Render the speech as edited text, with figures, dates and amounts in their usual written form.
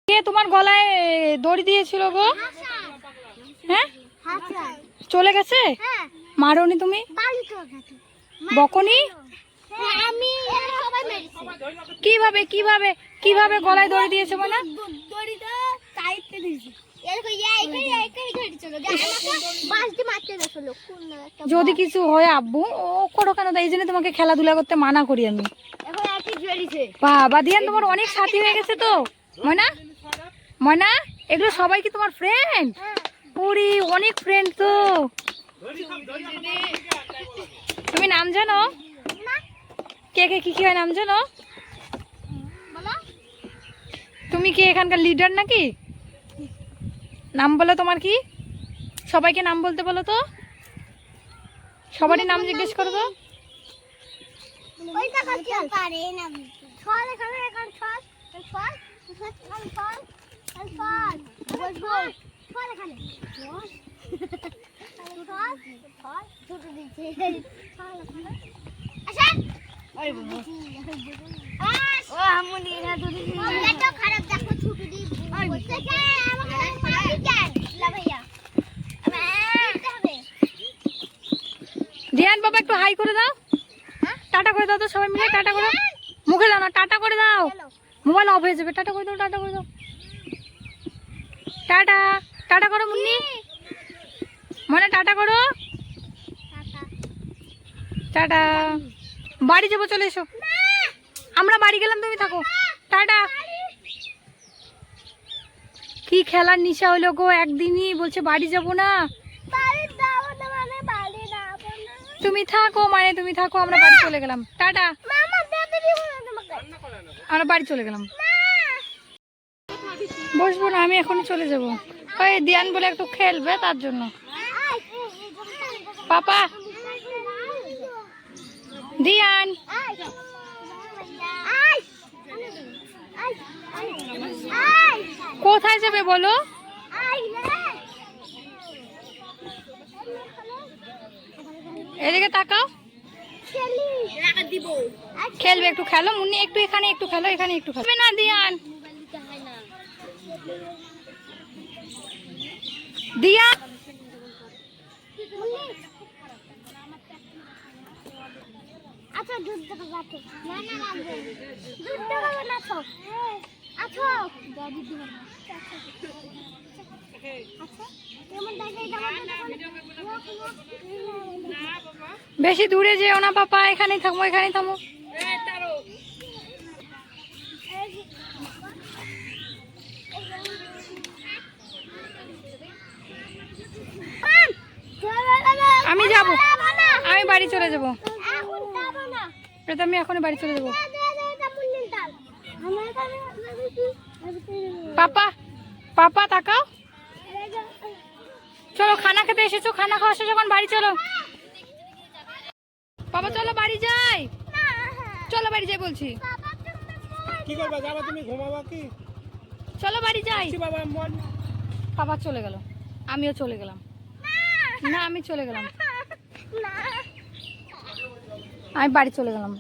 কে তোমার গলায় দড়ি দিয়েছিল গো? হ্যাঁ, চলে গেছে। মারোনি তুমি? বকনি? কিভাবে কিভাবে কিভাবে গলায় দড়ি দিয়েছে? মানে যদি কিছু হয় আব্বু ও করো কেন? তাই জন্য তোমাকে খেলাধুলা করতে মানা করি আমি। বাবা দিয়ান তোমার অনেক সাথী হয়ে গেছে তো। ময়না, ময়না, এগুলো সবাই কি তোমার ফ্রেন্ড? পুরি অনেক ফ্রেন্ড তো। তুমি নাম জানো? কে কে কি কি হয় নাম জানো? তুমি কি এখানকার লিডার নাকি? নাম বলো তোমার কি? সবাইকে নাম বলতে বলো তো। সবারই নাম জিজ্ঞেস করো তো। দিয়ান বাবা একটু হাই করে দাও, টাটা করে দাও তো সবাই মিলে। টাটা করো, মুখে দাও না, টাটা করে দাও, মোবাইল অফ হয়ে যাবে। টাটা করে দাও, টাটা করে দাও, টাটা টাটা করো মুন্নি, মনে টাটা করো, টাটা। বাড়ি যাবো, চলে এসো। আমরা বাড়ি গেলাম, তুমি থাকো। টাটা। কি খেলার নিশা হলো গো, একদিনই বলছে বাড়ি যাবো না। তুমি থাকো, মানে তুমি থাকো, আমরা বাড়ি চলে গেলাম। টাটা, আমরা বাড়ি চলে গেলাম। বসবো না, আমি এখনই চলে যাবো। ওই দিয়ান বলে একটু খেলবে, তার জন্য। পাপা, দিয়ান, কোথায় যাবে বলো? এদিকে তাকাও। খেলবে, একটু খেলো মুন্নি, একটু এখানে একটু খেলো, এখানে একটু খেলো না। দিয়ান, দিয়ান, বেশি দূরে যেও না পাপা, এখানেই থামো, এখানেই থামো। আমি যাব, আমি বাড়ি চলে যাব। আমি এখনই বাড়ি চলে যাব। পাপা, পাপা তাকাও। চলো, খানা খেতে এসেছো, খানা খাওয়া শেষ, যখন বাড়ি চলো। বাবা চলো বাড়ি যাই, চলো বাড়ি যাই বলছি। কি করবা, যাবা তুমি? ঘুমাবা কি? চলো বাড়ি যাই। বাবা বাবা চলে গেল, আমিও চলে গেলাম। না, আমি চলে গেলাম, আমি বাড়ি চলে গেলাম।